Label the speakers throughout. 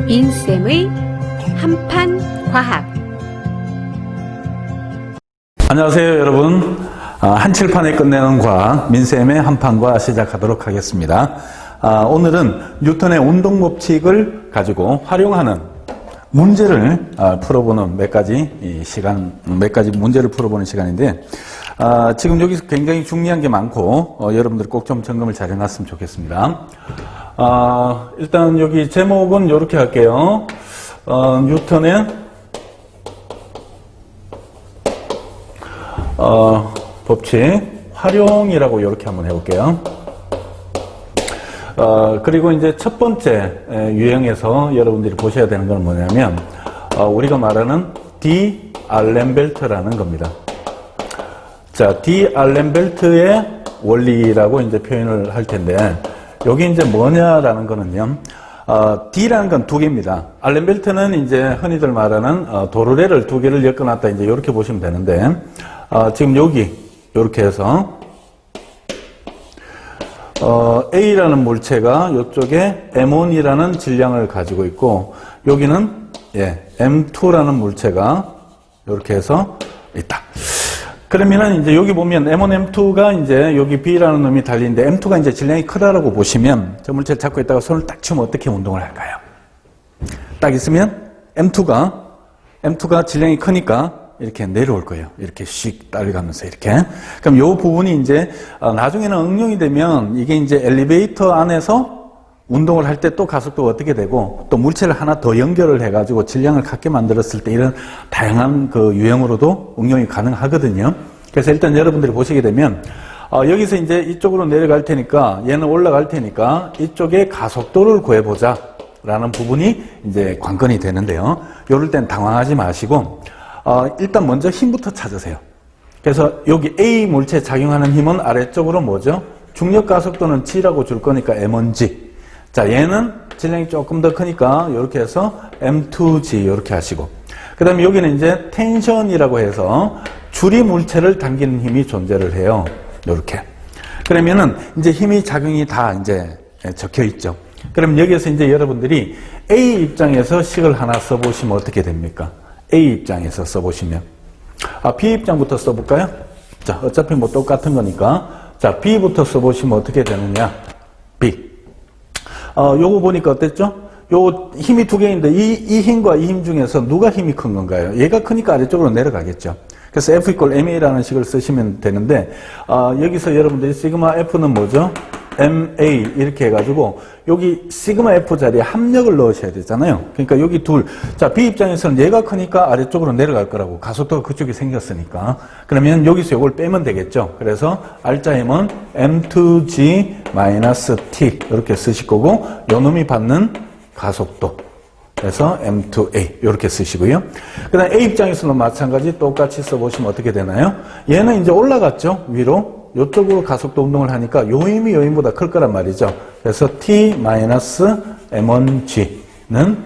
Speaker 1: 민쌤의 한판 과학.
Speaker 2: 안녕하세요, 여러분. 한칠판에 끝내는 과학 민쌤의 한판과 시작하도록 하겠습니다. 오늘은 뉴턴의 운동 법칙을 가지고 활용하는 문제를 풀어보는 몇 가지 문제를 풀어보는 시간인데, 지금 여기서 굉장히 중요한 게 많고 여러분들 꼭 좀 점검을 잘 해놨으면 좋겠습니다. 일단 여기 제목은 이렇게 할게요. 뉴턴의 법칙 활용이라고 이렇게 한번 해볼게요. 그리고 이제 첫 번째 유형에서 여러분들이 보셔야 되는 건 뭐냐면, 우리가 말하는 디-알렌벨트라는 겁니다. 자, 디-알렌벨트의 원리라고 이제 표현을 할 텐데, 여기 이제 뭐냐라는 거는요, D라는 건 두 개입니다. 알렌벨트는 이제 흔히들 말하는 도르래를 두 개를 엮어놨다, 이제 이렇게 보시면 되는데, 지금 여기 이렇게 해서 A라는 물체가 이쪽에 M1이라는 질량을 가지고 있고, 여기는 M2라는 물체가 이렇게 해서 있다. 그러면은 이제 여기 보면 M1, M2가 이제 여기 B라는 놈이 달리는데, M2가 이제 질량이 크다라고 보시면, 저 물체를 잡고 있다가 손을 딱 치면 어떻게 운동을 할까요? 딱 있으면 M2가 질량이 크니까 이렇게 내려올 거예요. 이렇게 씩 딸려가면서 이렇게. 그럼 요 부분이 이제 나중에는 응용이 되면 이게 이제 엘리베이터 안에서 운동을 할 때 또 가속도가 어떻게 되고, 또 물체를 하나 더 연결을 해가지고 질량을 갖게 만들었을 때 이런 다양한 그 유형으로도 응용이 가능하거든요. 그래서 일단 여러분들이 보시게 되면, 여기서 이제 이쪽으로 내려갈 테니까, 얘는 올라갈 테니까 이쪽에 가속도를 구해보자 라는 부분이 이제 관건이 되는데요. 요럴 땐 당황하지 마시고, 일단 먼저 힘부터 찾으세요. 그래서 여기 A 물체에 작용하는 힘은 아래쪽으로 뭐죠? 중력 가속도는 G라고 줄 거니까 M1G. 자, 얘는 질량이 조금 더 크니까 이렇게 해서 M2G 이렇게 하시고, 그 다음에 여기는 이제 텐션이라고 해서 줄이 물체를 당기는 힘이 존재를 해요. 이렇게. 그러면은 이제 힘이 작용이 다 이제 적혀 있죠. 그럼 여기에서 이제 여러분들이 A 입장에서 식을 하나 써보시면 어떻게 됩니까? A 입장에서 써보시면. B 입장부터 써볼까요? 자, 어차피 뭐 똑같은 거니까. 자, B부터 써보시면 어떻게 되느냐? B. 요거 보니까 어땠죠? 요 힘이 두 개인데 이 힘과 이 힘 중에서 누가 힘이 큰 건가요? 얘가 크니까 아래쪽으로 내려가겠죠. 그래서 F = MA라는 식을 쓰시면 되는데, 여기서 여러분들이 시그마 F는 뭐죠? MA 이렇게 해가지고 여기 시그마 F 자리에 합력을 넣으셔야 되잖아요. 그러니까 여기 둘. 자, B 입장에서는 얘가 크니까 아래쪽으로 내려갈 거라고. 가속도가 그쪽에 생겼으니까. 그러면 여기서 이걸 빼면 되겠죠. 그래서 알짜힘은 M2G-T 이렇게 쓰실 거고, 요 놈이 받는 가속도. 그래서 M2A 이렇게 쓰시고요. 그 다음에 A 입장에서는 마찬가지 똑같이 써보시면 어떻게 되나요? 얘는 이제 올라갔죠. 위로. 이쪽으로 가속도 운동을 하니까 요 힘이 요 힘보다 클 거란 말이죠. 그래서 T-M1G는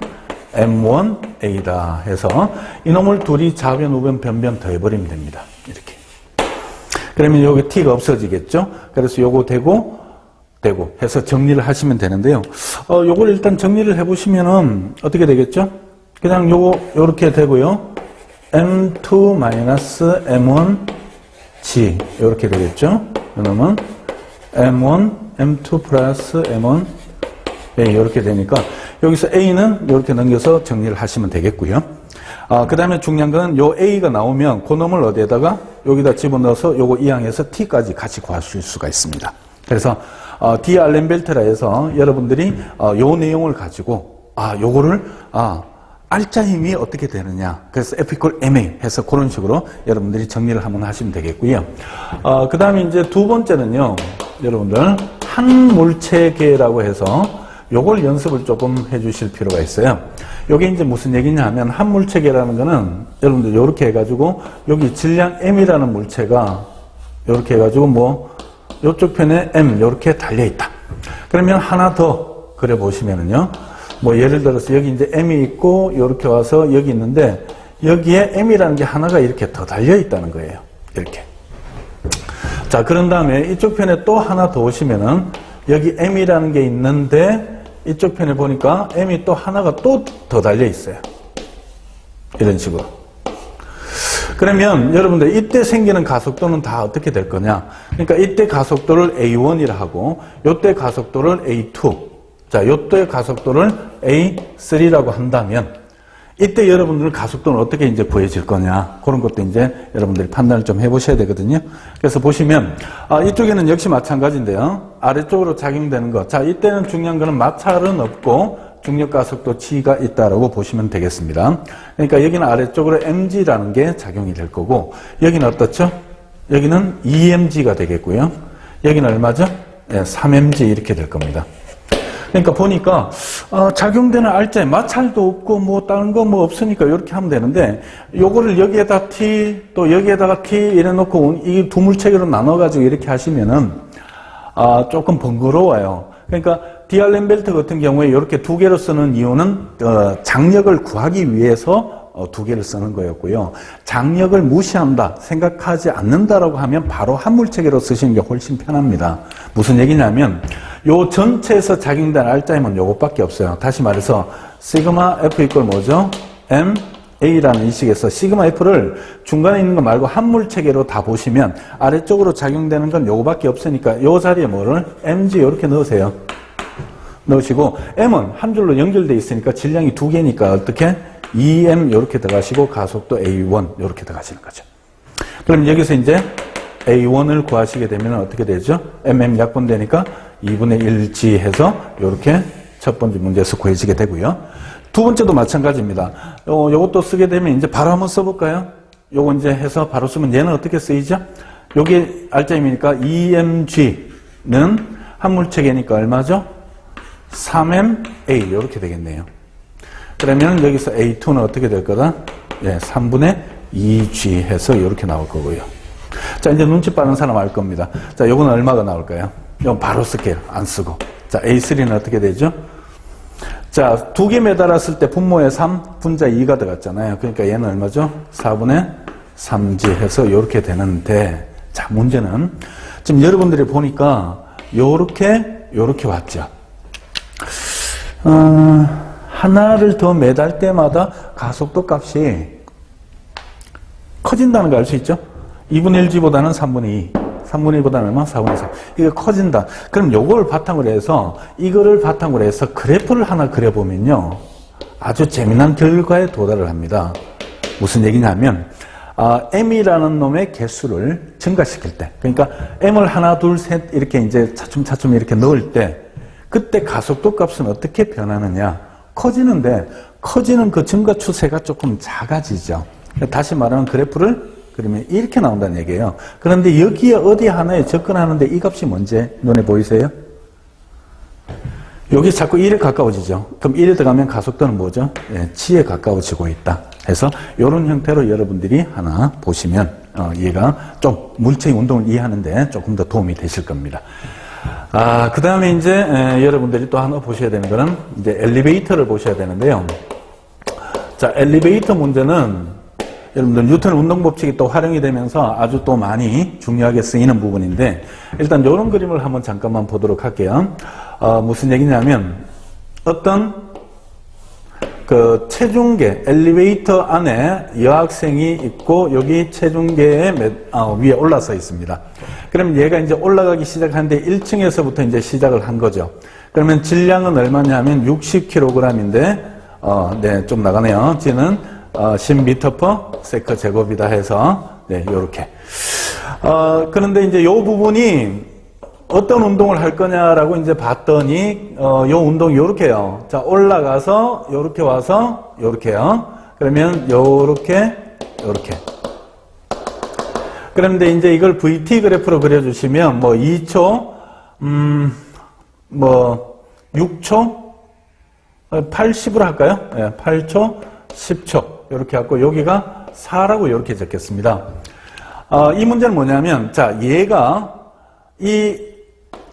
Speaker 2: M1A다 해서 이놈을 둘이 좌변, 우변, 변변 더해버리면 됩니다. 이렇게. 그러면 여기 T가 없어지겠죠. 그래서 요거 되고 해서 정리를 하시면 되는데요. 요걸 일단 정리를 해보시면은 어떻게 되겠죠? 그냥 요렇게 되고요. M2-M1G 이렇게 되겠죠. 그러면 M1, M2 플러스 M1 이렇게 되니까 여기서 A는 이렇게 넘겨서 정리를 하시면 되겠고요. 그 다음에 중요한 건 요 A가 나오면 그 놈을 어디에다가 여기다 집어넣어서 요거 이항해서 T까지 같이 구하실 수가 있습니다. 그래서 D-알렌벨트라 해서 여러분들이 요 내용을 가지고 요거를 알짜 힘이 어떻게 되느냐. 그래서 F = MA 해서 그런 식으로 여러분들이 정리를 한번 하시면 되겠고요. 그 다음에 이제 두 번째는요, 여러분들, 한 물체계라고 해서 요걸 연습을 조금 해 주실 필요가 있어요. 요게 이제 무슨 얘기냐 하면, 한 물체계라는 거는 여러분들 요렇게 해가지고, 여기 질량 M이라는 물체가 요렇게 해가지고 뭐, 요쪽 편에 M 요렇게 달려있다. 그러면 하나 더 그려보시면은요, 뭐 예를 들어서 여기 이제 M이 있고 이렇게 와서 여기 있는데, 여기에 M이라는 게 하나가 이렇게 더 달려 있다는 거예요. 이렇게. 자, 그런 다음에 이쪽 편에 또 하나 더 오시면은 여기 M이라는 게 있는데 이쪽 편에 보니까 M이 또 하나가 또 더 달려 있어요. 이런 식으로. 그러면 여러분들 이때 생기는 가속도는 다 어떻게 될 거냐? 그러니까 이때 가속도를 A1이라 하고 요때 가속도를 A2, 자 요때 가속도를 A3라고 한다면 이때 여러분들 가속도는 어떻게 이제 구해질 거냐? 그런 것도 이제 여러분들이 판단을 좀 해보셔야 되거든요. 그래서 보시면 이쪽에는 역시 마찬가지인데요. 아래쪽으로 작용되는 거. 자 이때는 중요한 거는 마찰은 없고 중력가속도 G가 있다라고 보시면 되겠습니다. 그러니까 여기는 아래쪽으로 mg라는 게 작용이 될 거고 여기는 어떻죠? 여기는 2mg가 되겠고요. 여기는 얼마죠? 네, 3mg 이렇게 될 겁니다. 그러니까 보니까 작용되는 알자에 마찰도 없고 뭐 다른 거 뭐 없으니까 이렇게 하면 되는데 요거를 여기에다 T 또 여기에다가 T 이래 놓고 이 두 물체계로 나눠 가지고 이렇게 하시면은 조금 번거로워요. 그러니까 디알렌벨트 같은 경우에 이렇게 두 개로 쓰는 이유는 장력을 구하기 위해서 두 개를 쓰는 거였고요. 장력을 무시한다, 생각하지 않는다라고 하면 바로 한 물체계로 쓰시는 게 훨씬 편합니다. 무슨 얘기냐면 요 전체에서 작용된 알자임은 요것밖에 없어요. 다시 말해서 시그마 F 이퀄 뭐죠? M A라는 이 식에서 시그마 F를 중간에 있는 거 말고 한 물체계로 다 보시면 아래쪽으로 작용되는 건 요거밖에 없으니까 요 자리에 뭐를 mg 이렇게 넣으세요. 넣으시고 m은 한 줄로 연결되어 있으니까 질량이 두 개니까 어떻게 2m 이렇게 들어가시고 가속도 A1 이렇게 들어가시는 거죠. 그럼 여기서 이제 A1을 구하시게 되면 어떻게 되죠? mm 약분되니까 2분의 1g 해서 이렇게 첫 번째 문제에서 구해지게 되고요. 두 번째도 마찬가지입니다. 요것도 쓰게 되면 이제 바로 한번 써볼까요? 요거 이제 해서 바로 쓰면 얘는 어떻게 쓰이죠? 요게 알짜임이니까 2mg는 한 물체계니까 얼마죠? 3ma 이렇게 되겠네요. 그러면 여기서 A2는 어떻게 될 거다? 예, 3분의 2g 해서 이렇게 나올 거고요. 자, 이제 눈치 빠른 사람 알 겁니다. 자, 요거는 얼마가 나올까요? 이건 바로 쓸게요. 안 쓰고. 자, A3는 어떻게 되죠? 자, 두 개 매달았을 때 분모에 3, 분자 2가 들어갔잖아요. 그러니까 얘는 얼마죠? 4분의 3g 해서 이렇게 되는데, 자, 문제는 지금 여러분들이 보니까 요렇게 왔죠. 하나를 더 매달 때마다 가속도 값이 커진다는 걸 알 수 있죠? 2분의 1g보다는 3분의 2. 3분의 1보다는 얼마? 4분의 3. 이게 커진다. 그럼 요걸 바탕으로 해서, 이거를 바탕으로 해서 그래프를 하나 그려보면요. 아주 재미난 결과에 도달을 합니다. 무슨 얘기냐면, m이라는 놈의 개수를 증가시킬 때. 그러니까 m을 하나, 둘, 셋 이렇게 이제 차츰차츰 이렇게 넣을 때, 그때 가속도 값은 어떻게 변하느냐? 커지는데, 커지는 그 증가 추세가 조금 작아지죠. 다시 말하면 그래프를 그러면 이렇게 나온다는 얘기예요. 그런데 여기에 어디 하나에 접근하는데 이 값이 뭔지 눈에 보이세요? 여기 자꾸 1에 가까워지죠. 그럼 1에 들어가면 가속도는 뭐죠? 예, G에 가까워지고 있다. 해서 이런 형태로 여러분들이 하나 보시면 얘가 좀 물체의 운동을 이해하는데 조금 더 도움이 되실 겁니다. 그 다음에 이제 여러분들이 또 하나 보셔야 되는 거는 이제 엘리베이터를 보셔야 되는데요. 자, 엘리베이터 문제는 여러분들 뉴턴 운동법칙이 또 활용이 되면서 아주 또 많이 중요하게 쓰이는 부분인데 일단 이런 그림을 한번 잠깐만 보도록 할게요. 무슨 얘기냐면 어떤 그 체중계 엘리베이터 안에 여학생이 있고 여기 체중계의 위에 올라서 있습니다. 그럼 얘가 이제 올라가기 시작하는데 1층에서부터 이제 시작을 한 거죠. 그러면 질량은 얼마냐면 60kg인데 네, 좀 나가네요. G는 10m/s 제곱이다 해서 네, 요렇게. 그런데 이제 요 부분이 어떤 운동을 할 거냐라고 이제 봤더니 요 운동이 요렇게요. 자, 올라가서 요렇게 와서 요렇게요. 그러면 요렇게 그런데 이제 이걸 VT 그래프로 그려주시면 뭐 2초, 뭐 6초, 80으로 할까요? 네, 8초, 10초 이렇게 갖고 여기가 4라고 이렇게 적겠습니다. 이 문제는 뭐냐면 자 얘가 이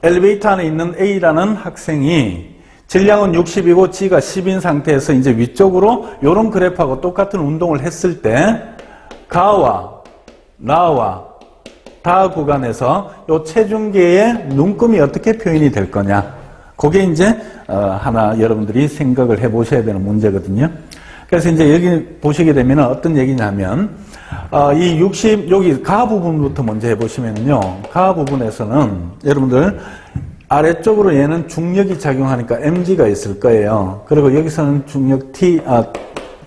Speaker 2: 엘리베이터 안에 있는 A라는 학생이 질량은 60이고 G가 10인 상태에서 이제 위쪽으로 이런 그래프하고 똑같은 운동을 했을 때 가와 나와 다 구간에서 이 체중계의 눈금이 어떻게 표현이 될 거냐 그게 이제 하나 여러분들이 생각을 해보셔야 되는 문제거든요. 그래서 이제 여기 보시게 되면 어떤 얘기냐면 이 60 여기 가 부분부터 먼저 해보시면요. 가 부분에서는 여러분들 아래쪽으로 얘는 중력이 작용하니까 mg가 있을 거예요. 그리고 여기서는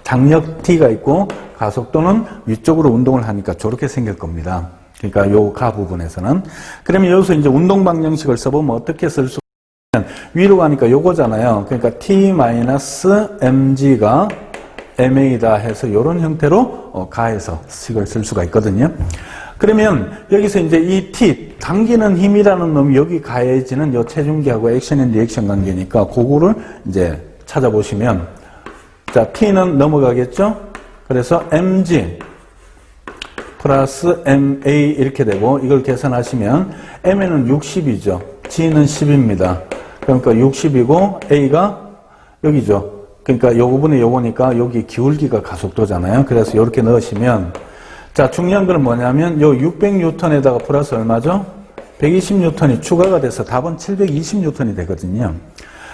Speaker 2: 장력 t가 있고 가속도는 위쪽으로 운동을 하니까 저렇게 생길 겁니다. 그러니까 요 가 부분에서는. 그러면 여기서 이제 운동 방정식을 써보면 어떻게 쓸 수 있냐면 위로 가니까 요거잖아요. 그러니까 t-mg가 ma다 해서 이런 형태로 가해서 식을 쓸 수가 있거든요. 그러면 여기서 이제 이 t 당기는 힘이라는 놈이 여기 가해지는 요 체중계하고 액션 앤 리액션 관계니까 그거를 이제 찾아보시면 자 t는 넘어가겠죠. 그래서 mg 플러스 ma 이렇게 되고 이걸 계산하시면 m는 60이죠. g는 10입니다. 그러니까 60이고 a가 여기죠. 그러니까 요 부분에 요거니까 여기 기울기가 가속도잖아요. 그래서 이렇게 넣으시면 자 중요한 건 뭐냐면 요 600N에다가 플러스 얼마죠? 120N이 추가가 돼서 답은 720N이 되거든요.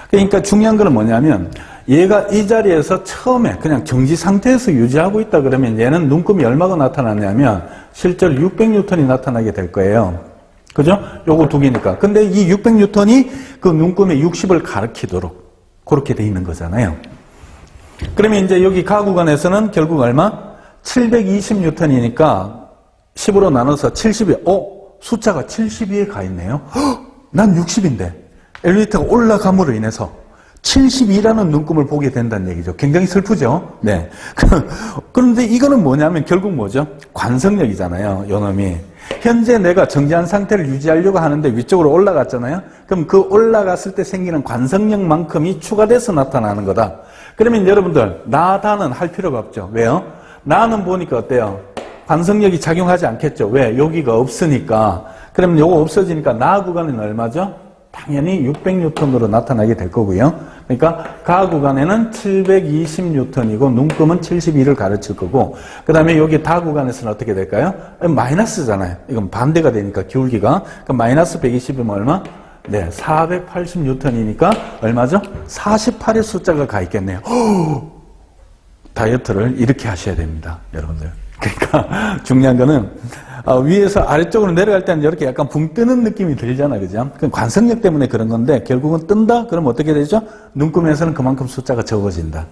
Speaker 2: 그러니까 중요한 건 뭐냐면 얘가 이 자리에서 처음에 그냥 정지 상태에서 유지하고 있다 그러면 얘는 눈금이 얼마가 나타나냐면 실제로 600N이 나타나게 될 거예요. 그죠? 요거 두 개니까. 근데 이 600N이 그 눈금의 60을 가리키도록 그렇게 돼 있는 거잖아요. 그러면 이제 여기 가 구간에서는 결국 얼마? 720N이니까 10으로 나눠서 70이, 숫자가 72에 가 있네요. 난 60인데. 엘리베이터가 올라감으로 인해서 72라는 눈금을 보게 된다는 얘기죠. 굉장히 슬프죠? 네. 그런데 이거는 뭐냐면 결국 뭐죠? 관성력이잖아요. 요 놈이. 현재 내가 정지한 상태를 유지하려고 하는데 위쪽으로 올라갔잖아요. 그럼 그 올라갔을 때 생기는 관성력만큼이 추가돼서 나타나는 거다. 그러면 여러분들 나다는 할 필요가 없죠. 왜요? 나는 보니까 어때요? 관성력이 작용하지 않겠죠. 왜? 여기가 없으니까. 그러면 요거 없어지니까 나 구간은 얼마죠? 당연히 600N으로 나타나게 될 거고요. 그러니까 가 구간에는 720N이고 눈금은 72를 가르칠 거고 그 다음에 여기 다 구간에서는 어떻게 될까요? 마이너스잖아요. 이건 반대가 되니까 기울기가. 그럼 마이너스 120이면 얼마? 네, 480N이니까 얼마죠? 48의 숫자가 가 있겠네요. 다이어트를 이렇게 하셔야 됩니다, 여러분들. 그러니까 중요한 거는 위에서 아래쪽으로 내려갈 때는 이렇게 약간 붕 뜨는 느낌이 들잖아요, 그죠? 그건 관성력 때문에 그런 건데 결국은 뜬다? 그럼 어떻게 되죠? 눈금에서는 그만큼 숫자가 적어진다.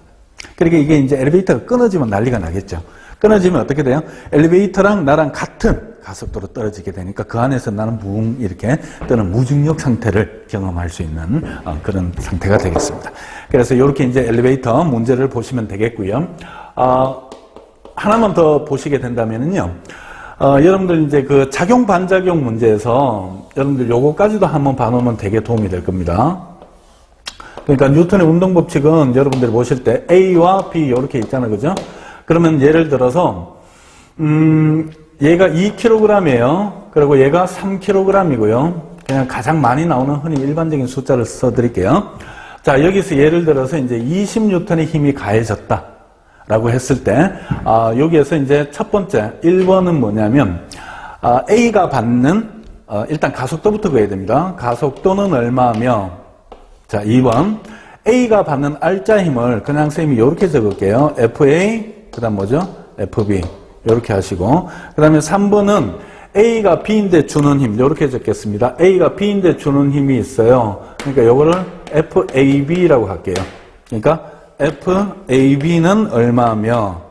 Speaker 2: 그러니까 이게 이제 엘리베이터가 끊어지면 난리가 나겠죠. 끊어지면 어떻게 돼요? 엘리베이터랑 나랑 같은 가속도로 떨어지게 되니까 그 안에서 나는 붕 이렇게 뜨는 무중력 상태를 경험할 수 있는 그런 상태가 되겠습니다. 그래서 이렇게 이제 엘리베이터 문제를 보시면 되겠고요. 하나만 더 보시게 된다면은요. 여러분들 이제 그 작용 반작용 문제에서 여러분들 요거까지도 한번 봐놓으면 되게 도움이 될 겁니다. 그러니까 뉴턴의 운동 법칙은 여러분들이 보실 때 A와 B 이렇게 있잖아요, 그죠? 그러면 예를 들어서 얘가 2kg이에요. 그리고 얘가 3kg이고요. 그냥 가장 많이 나오는 흔히 일반적인 숫자를 써드릴게요. 자, 여기서 예를 들어서 이제 20N의 힘이 가해졌다. 라고 했을 때, 여기에서 이제 첫 번째, 1번은 뭐냐면, A가 받는, 일단 가속도부터 구해야 됩니다. 가속도는 얼마며, 자, 2번, A가 받는 R자 힘을 그냥 쌤이 이렇게 적을게요. FA, 그 다음 뭐죠? FB. 이렇게 하시고, 그 다음에 3번은 A가 B인데 주는 힘, 이렇게 적겠습니다. A가 B인데 주는 힘이 있어요. 그러니까 이거를 FAB라고 할게요. 그러니까 FAB는 얼마며,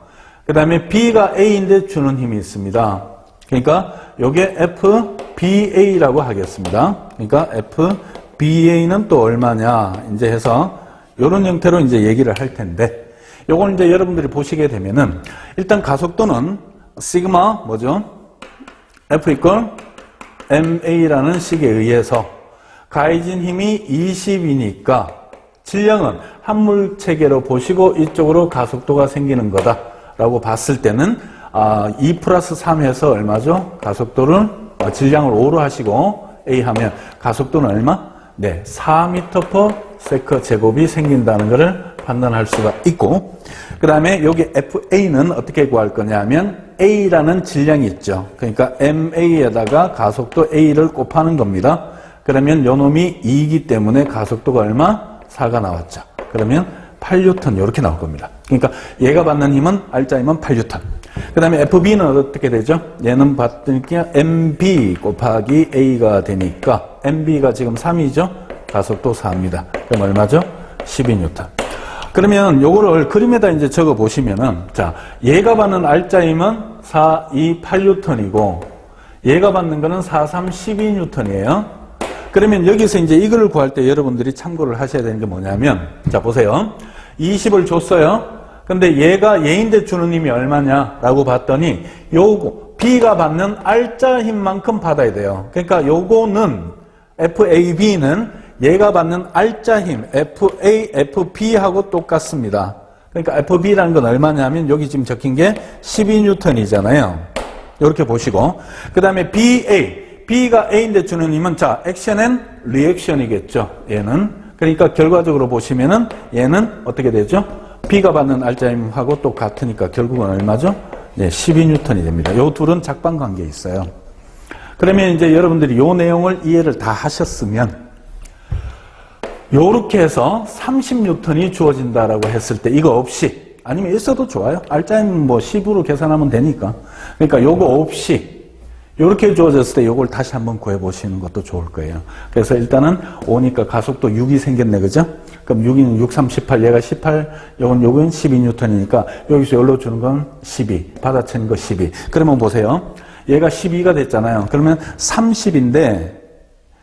Speaker 2: 그 다음에 B가 A인데 주는 힘이 있습니다. 그러니까 요게 FBA라고 하겠습니다. 그러니까 FBA는 또 얼마냐, 이제 해서 요런 형태로 이제 얘기를 할 텐데, 요걸 이제 여러분들이 보시게 되면은, 일단 가속도는 시그마, 뭐죠? F 이퀄 MA라는 식에 의해서 가해진 힘이 20이니까 질량은 한물 체계로 보시고 이쪽으로 가속도가 생기는 거다라고 봤을 때는 2 플러스 3 해서 얼마죠? 가속도를 질량을 5로 하시고 A 하면 가속도는 얼마? 네, 4m/s 제곱이 생긴다는 것을 판단할 수가 있고, 그 다음에 여기 FA는 어떻게 구할 거냐면 A라는 질량이 있죠. 그러니까 MA에다가 가속도 A를 곱하는 겁니다. 그러면 요 놈이 2이기 때문에 가속도가 얼마? 4가 나왔죠. 그러면 8N 이렇게 나올 겁니다. 그러니까 얘가 받는 힘은 R자 힘은 8N. 그 다음에 FB는 어떻게 되죠? 얘는 받으니까 MB 곱하기 A가 되니까 MB가 지금 3이죠? 가속도 4입니다. 그럼 얼마죠? 12N. 그러면 요거를 그림에다 이제 적어 보시면은, 자, 얘가 받는 R자 힘은 4, 2, 8N이고, 얘가 받는 거는 4, 3, 12N이에요. 그러면 여기서 이제 이거를 구할 때 여러분들이 참고를 하셔야 되는 게 뭐냐면, 자, 보세요. 20을 줬어요. 근데 얘가 얘인데 주는 힘이 얼마냐라고 봤더니, 요거, B가 받는 R자 힘만큼 받아야 돼요. 그러니까 요거는, FAB는 얘가 받는 R자 힘, FA, FB하고 똑같습니다. 그러니까 FB라는 건 얼마냐면, 여기 지금 적힌 게 12N이잖아요. 이렇게 보시고. 그 다음에 BA. B가 A인데 주는 힘은, 자, 액션 앤 리액션이겠죠. 얘는. 그러니까 결과적으로 보시면은 얘는 어떻게 되죠? B가 받는 R자 힘하고 똑같으니까 결국은 얼마죠? 네, 12N이 됩니다. 요 둘은 작방 관계에 있어요. 그러면 이제 여러분들이 요 내용을 이해를 다 하셨으면 요렇게 해서 30N이 주어진다라고 했을 때 이거 없이, 아니면 있어도 좋아요. R자 힘 뭐 10으로 계산하면 되니까. 그러니까 요거 없이 이렇게 주어졌을 때 이걸 다시 한번 구해보시는 것도 좋을 거예요. 그래서 일단은 5니까 가속도 6이 생겼네, 그죠? 그럼 6이는 6, 3, 18, 얘가 18, 요건 12N이니까 여기서 여기로 주는 건 12, 받아치는 거 12. 그러면 보세요. 얘가 12가 됐잖아요. 그러면 30인데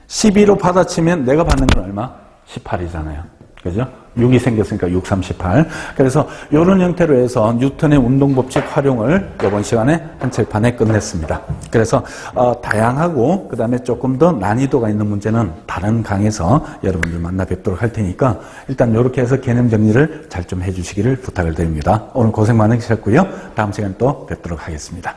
Speaker 2: 12로 받아치면 내가 받는 건 얼마? 18이잖아요. 그죠? 6이 생겼으니까 6, 3, 18. 그래서 이런 형태로 해서 뉴턴의 운동법칙 활용을 이번 시간에 한 칠판에 끝냈습니다. 그래서 다양하고 그 다음에 조금 더 난이도가 있는 문제는 다른 강에서 여러분들 만나 뵙도록 할 테니까 일단 이렇게 해서 개념 정리를 잘 좀 해주시기를 부탁을 드립니다. 오늘 고생 많으셨고요. 다음 시간에 또 뵙도록 하겠습니다.